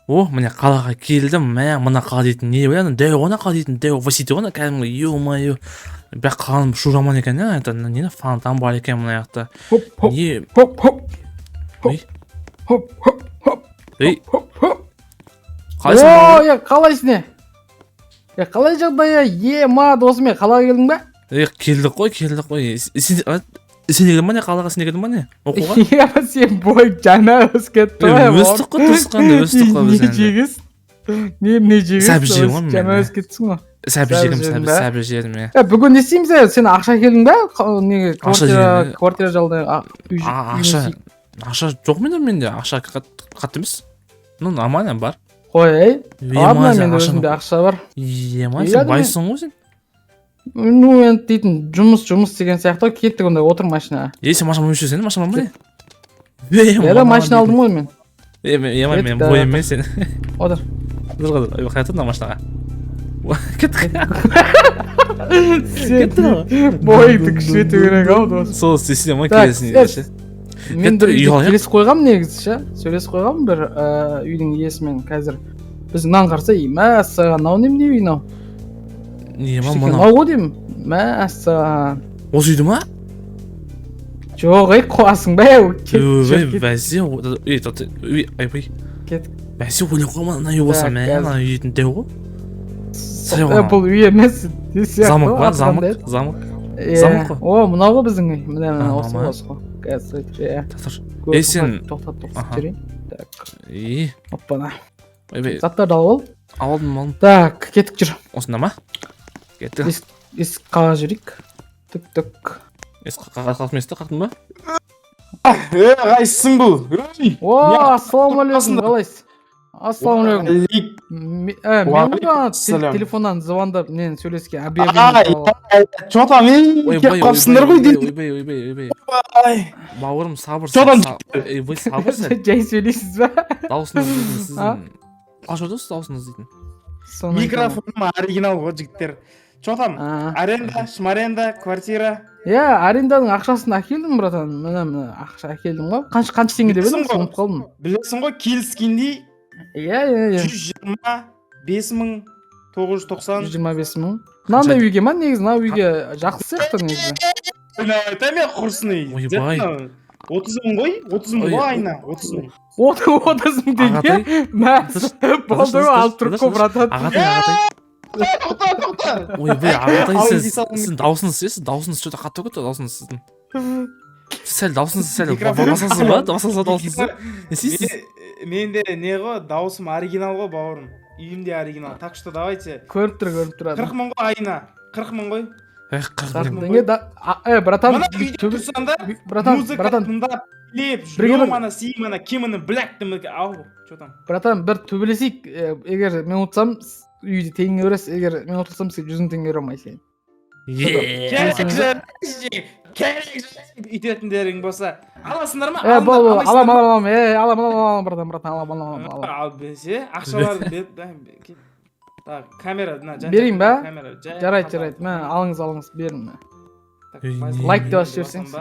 міне қалаға келдім, мына қала дейтін не ойландым, дәу ғана қала дейтін, дәу васити ғана кәдімгі, ё-моё. Бірақ қаланың шу жаман екен, это нені фонтан бар екен мына жақта. Не? Ей. Қалайсың? О, қалайсың? Қалай жағдай? Ма досым, қалаға келдің бе? Келдік қой. Сен келдің ба не? Қалаға сен келдің ба не? Оқуға? Сен бой жаңа өскет той. Өстік қой, туысқанды өстік қой біз енді. Не жегіз? Сәбіз жегім ғой мен. Жаңа өскетсің ғой. Сәбіз жегім. Бүгін не істейміз? Сен ақша келдің бе? Квартира жалды. Ақша жоқ менде. Ақша қатты емес. Нормально бар. Қой, ладно, менде өзімде ақша бар. Сен байсың ғой сен? Енді дейтін жұмыс деген сияқты кеттік онда отыр машина. Сен машина мүші сен? Машина ба не? Да, машина алдым ғой мен. Мен бойым мен сен. Отыр. Қай тұрдың машинаға? Кеттік. Бойыңды күшету керек ау дос. Сол істесін ма келесін. Мен келесіп қойғам негізі ше. Сөйлесіп қойғам бір үйдің иесімен қазір. Біз нан қарса, мәссаған, нау немде үй нау? Нау ғой деймін, мәссаған. Осы үйді ма? Жоқ, қуасың бә, бәсе, бәсе ойлап қойма, ана үй болса ана үйдің дәу ғой? Бұл үй емес. Замок ба? Замок қой? О, мынау ғой біздің үй, міне осы ғой. Сен тоқтат жүрейін. Оппана. Заттарды алып ал. Алдым. Так, кеттік жүр. Осында ма? Кеттік. Есік қаға жүрейік. Түк. Есік қақтың есікті қақтың ба? Қайсың бұл? О, ассалаумалейкум, қалайсыз? Ассалаумалейкум. Мен ғой телефоннан звондап мен сөйлескен объявление. Чё там? Кеп қапсыңдар ғой деймін. Ойбай. Бауырым сабыр. Вы сабыр сәл. Жай сөйлейсіз ба? Дауысыңыз сіздің. Қашыр дос дауысыңыз дейтін. Микрофоным оригинал ғой жігіттер. Чё там? Аренда, шмаренда, квартира. Аренданың ақшасын әкелдім, братан. Міне ақша әкелдім ғой. Қанша теңге деп едім, ұмытып қалдым. Білесің ғой, келіскендей 125.990. 125.000. Мынандай үйге ма негізі? Мына үйге жақсы сияқты негізі. Айтам я құрсын үй. 30.000 ғой? 30.000 ғой айна. 30.000. 30.000 теңге? Болды ғой, алып тұрып қой, братан. Ағатай. Ойбай, ағатай сіз даусыңыз сіз даусыңыз что-то қатты өтті даусыңыз сіздің. Сәл даусыңыз сәл басасыз ба? Басасыз даусыңызды? Не істейсіз? Менде не ғой, даусым оригинал ғой, бауырым. Үйімде оригинал. Так что давайте. Көріп тұрады. 40.000 ғой айна. 40.000 ғой. 40.000 теңге. Братан, үйде тұрсанда, музыка тыңдап, леп, жомана, симана, киманы, бләктімі, ау, что там? Братан, бір төбелесейік, егер мен ұтсам, үйде теңге өрес, егер мен ұтылсам, сен 100 теңге өремай сен. Үйтетіндерің болса, аласыңдар ма? Алам, братан. Ал бесе, ақшаларды бет, камера, берейін ба? Жарайды, алыңыз, берін. Лайк деп ашып жіберсеңіз.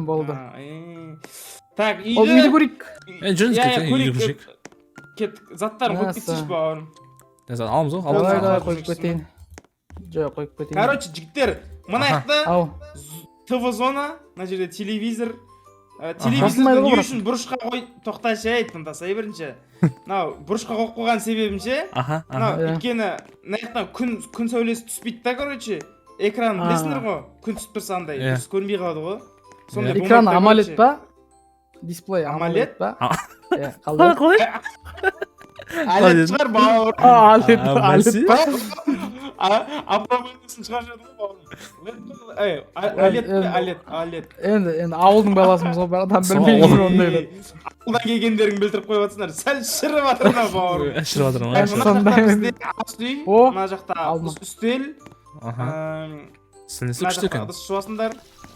Болды. Так, үйді көрейік. Жүріңіз кеттік, заттарын қойып кетсейші бауырым. Аламыз ғой? Давай, қойып кетейін. Жоқ, қойып кетейін. Короче, жігіттер, мына жақта ТВ-зона, мына жерде телевизор. Телевизорды не үшін бұрышқа қой, тоқташы айт, тыңдасай бірінші. Бұрышқа қойып қойған себебім ше? Өйткені мына жақтан күн сәулесі түспейді да, короче. Экран білесіңдер ғой, күн түсіп тұрса андай, дұрыс көрінбей қалады ғой. Экран амолед ба? Дисплей амолед ба? Қалай? Алет шығар бауыр. Алет ба? Апробайнысын шығар жады ғой бауыр. Алет. Енді ауылдың баласымыз ғой, адам білмейміз ондайды. Ауылдан келгендерін білдіріп қойып атсыңдар, сәл шырып атырына бауыр. Шырып атырына. Мына жақта үстел. Сілінесі күшті екен. Ыдыс жуасыңдар,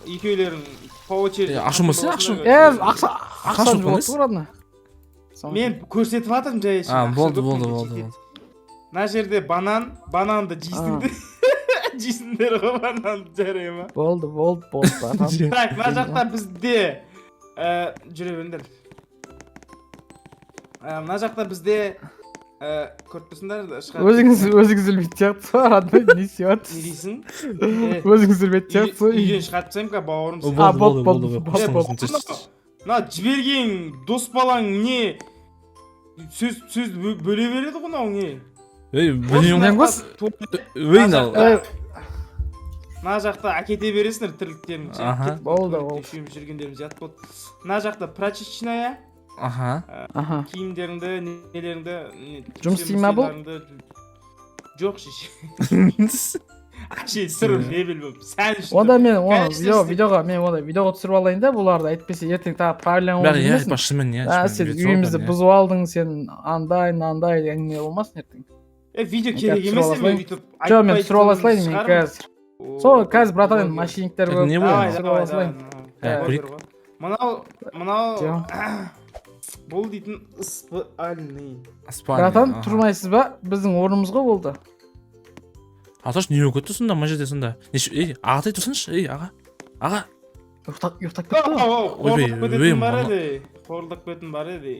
екеулерін по очереди. Ақшым болса, ақшым. Ақшам жуасы бұрадына. Мен көрсетіп атырым жай үшін. Болды. Мына жерде бананды жейсіңдер ғой, бананды жарай ма? Болды. Так, мына жақта бізде жүре беріңдер. мына жақта бізде көріп тұрсыңдар өзіңіз білмейтін сияқтысыз ғой родной не істеп не жатырсыз дейсің өзіңіз білмейтін сияқтысыз ғой үйден шығарып тастаймын ка бауырым сені. болды. мына жіберген дос балаң не сөз бөле береді ғой мынау не Білмеймін ғой. мына жақта әкете бересіңдер тірліктеріңді Аха. болды үшеуміз жүргендеріміз жат болды. мына жақта прачечная Аха. киімдеріңді нелеріңді Жұмыс істей ма бұл? жоқ шеше әше сыр лебел болып сән үшін онда мен Конечно, видеоға түсіріп алайын да бұларды әйтпесе ертең тағы проблема болып Бәрі жүрмесін шынымен сен үйімізді бұзып алдың сен андай мынандай әңгіме болмасын ертең видео керек емес мен бүйтіп жоқ мен түсіріп ала салайын мен қазір сол қазір братан енді мошенниктер көп Не болды? түсіріп ала салайын мынау бұл дейтін спальный братан тұрмайсыз ба біздің орнымыз ғой болды Аташ не болып кетті сонда мына жерде сонда ағатай тұрсыншы аға ұйықтап кетті ғой қорылдап кететін бар еді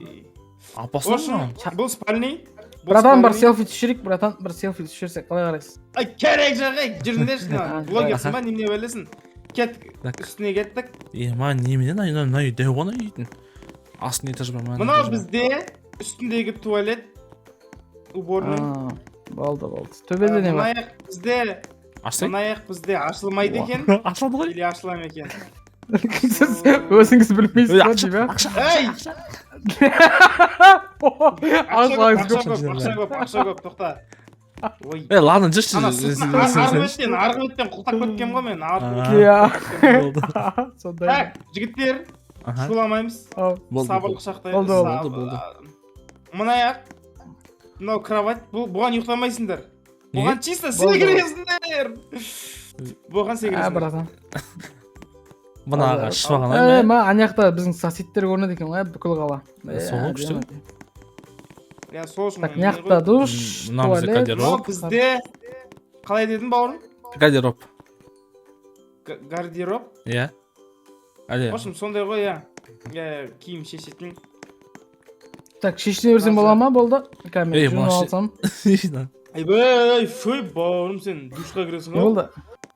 апасың бұл спальный братан бір селфи түсірейік братан бір селфи түсірсек қалай қарайсыз керек жағай жүріңдерші блогерсің ба немене бәлесің кеттік үстіне кеттік ма неменен мына үй дәу ғана үйдің астын этаж бар мынау бізде үстіндегі туалет уборный болды төбеде не бар мына аяқ бізде ашылмайды екен ашылды ғой или ашыла ма екен сіз өзіңіз білмейсіз ба дей ма ақша көп тоқта ладно жүрші арғы беттен құлтап кеткенмін ғой мен сондай жігіттер шуламаймыз сабырлық сақтаймыз болды мына аяқ мынау кровать бұған ұйықтамайсыңдар бұған чисто секіресіңдер бұған секіресіңдер братан мына шыпаған ана жақта біздің соседтер көрінеді екен ғой бүкіл қала сол күшті сол үшін так мына жақта душ туалет бізде қалай дедің бауырым гардероб гардероб иә в общем сондай ғой иә киім шешетін так шешіне берсем бола ма болды камера жуынып алсам фөй бауырым сен душқа кіресің ғой болды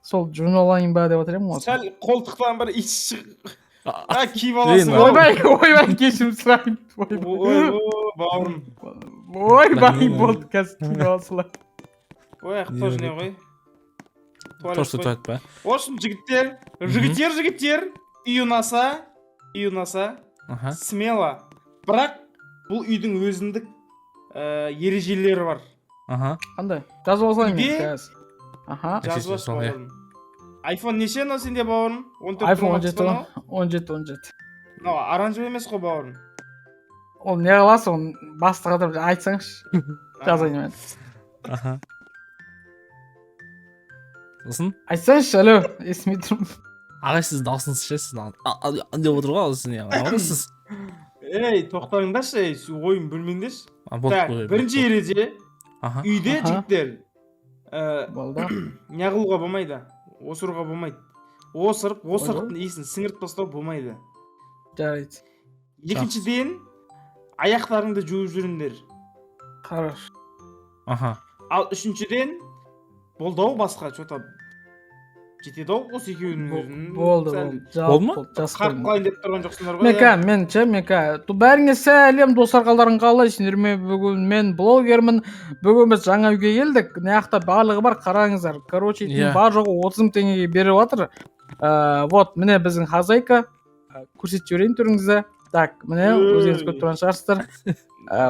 сол жуынып алайын ба деп отыр едім ғой сәл қолтықтан бір иіс шығып киіп аласың ойбай кешірім сұраймын бауырым ойбай болды қазір киіп аласылар тоже не ғой туалет па в общем жігіттер үй ұнаса смело бірақ бұл үйдің өзіндік ережелері бар қандай жазып алсайын мен қазір жазып алшы бауырым айфон неше мынау сенде бауырым 14 айфон 17 мынау оранжевый емес қой бауырым ол не қыласың оны бастыға тұрып айтсаңшы жазайын мен сосын айтсаңшы алло естімей тұрмын ағай сіз даусыңыз ше сіз деп отыр ғой сіз неғыласыз тоқтаңдаршы ойын бөлмеңдерші бірінші ереже үйде жігіттер неғылуға болмайды осыруға болмайды осырықтың иісін сіңіріп тастау болмайды жарайды екіншіден аяқтарыңды жуып жүріңдер хорошо ал үшіншіден болды ау басқа что-то жетеді ау осы екеуінің өзін болды қарып қалайын деп тұрған жоқсыңдар ғой мен бәріңе сәлем достар қалдарың қалайсыңдар ме бүгін мен блогермін бүгін біз жаңа үйге келдік мына жақта барлығы бар қараңыздар короче бар жоғы 30 мың теңгеге беріп жатыр вот міне біздің хозяйка көрсетіп жіберейін түріңізді так міне өзіңіз көріп тұрған шығарсыздар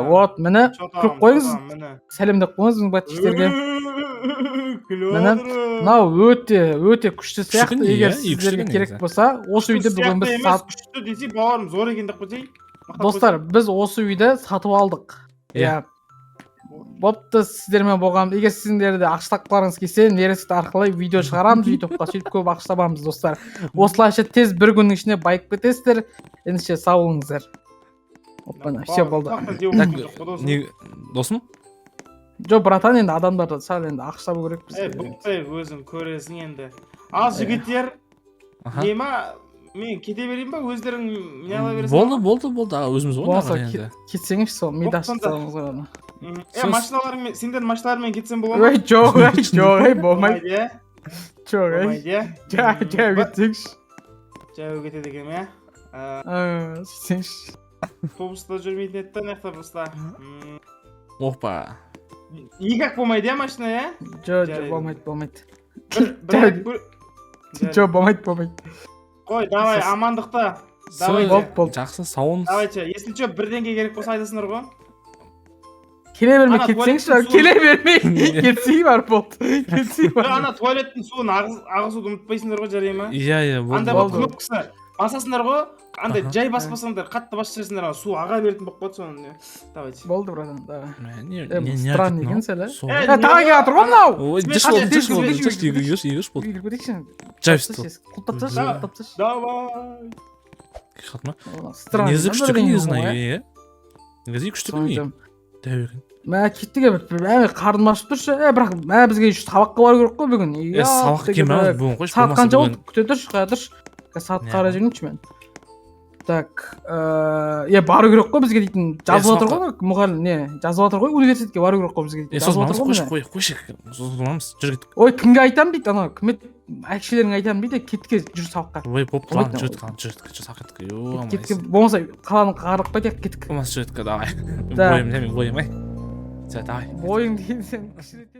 вот міне күліп қойыңыз сәлемдеп қойыңыз біздің подписчиктерге мынау өте күшті сияқты егер сіздерге керек болса осы үйді бүгін біз күшті десе бауырым зор екен деп қойсай достар біз осы үйді сатып алдық иә бопты сіздермен болған егер сіздерде ақша тапқыларыңыз келсе нейросет арқылы видео шығарамыз ютубқа сөйтіп көп ақша табамыз достар осылайша тез бір күннің ішінде байып кетесіздер ендеше сау болыңыздар опана все болды досым жоқ братан енді адамдарды сәл енді ақша табу керек бұқтай өзің көресің енді ал жігіттер нема мен кете берейін ба, өздерің не ала бересің? болды аға, өзіміз ғой болмаса енді. кетсеңізші сол миды ашып тастадыңыз ғой ана. Машиналармен, сендердің машиналармен кетсем бола ма? ой жоқ болмайды Иә? жоқ Болмайды, иә? жау кетсеңші Жаяу кетеді екен, иә? сөйтсеңші Автобуста жүрмейтін еді да, мына жақта автобуста. Опа. Никак болмайды, иә, машина, иә? жоқ болмайды Жоқ, болмайды қой, давай, амандықта. болды. Жақсы, сауын. Давайте, если что, бірдеңке керек болса айтасыңдар ғой. келе бермей Ана кетсеңші туалеттің келе бермей кетсей бар болды кетсей бар Ана туалеттің суын ағызуды ұмытпайсыңдар ғой, жарай ма? Иә, Андай болды. бір кнопкасы басасыңдар ғой, андай жай баспасаңдар, қатты басып жіберсіңдер, су аға беретін болып қалады соны. Давайте. болды братан давай Не странный екен сәл Э, тағы келіп жатыр ғой мынау Ой, егеш. үйге кетейікші Жайбысты. құлттапсашы Давай. Қатма. странный Негізі күшті күн негізі, иә. Негізі күшті күн не? Дәуірін. мә кеттік қарным ашып тұршы бірақ бізге сабаққа бару керек қой бүгін Сабаққа келмей бүгін қойшы. сағат қанша болды күте тұршы қара тұршы сағат қарай жүрейінші мен так бару керек қой бізге дейтін жазып жатыр ғой мұғалім не жазып жатыр ғой университетке бару керек қой бізге дейтін жазып жатыр ғой қойшы тұрамыз жүр кеттік. ой кімге айтамын дейді анау кім еді әкшелеріңе айтамын дейді кетке жүр сабаққа ой болып тұрған жүр сағат кетке болмаса қаланы қарап қайтайық кеттік болмаса жүр кеттік давай Да. бойым ай давай бойың деген сен кішірейтесің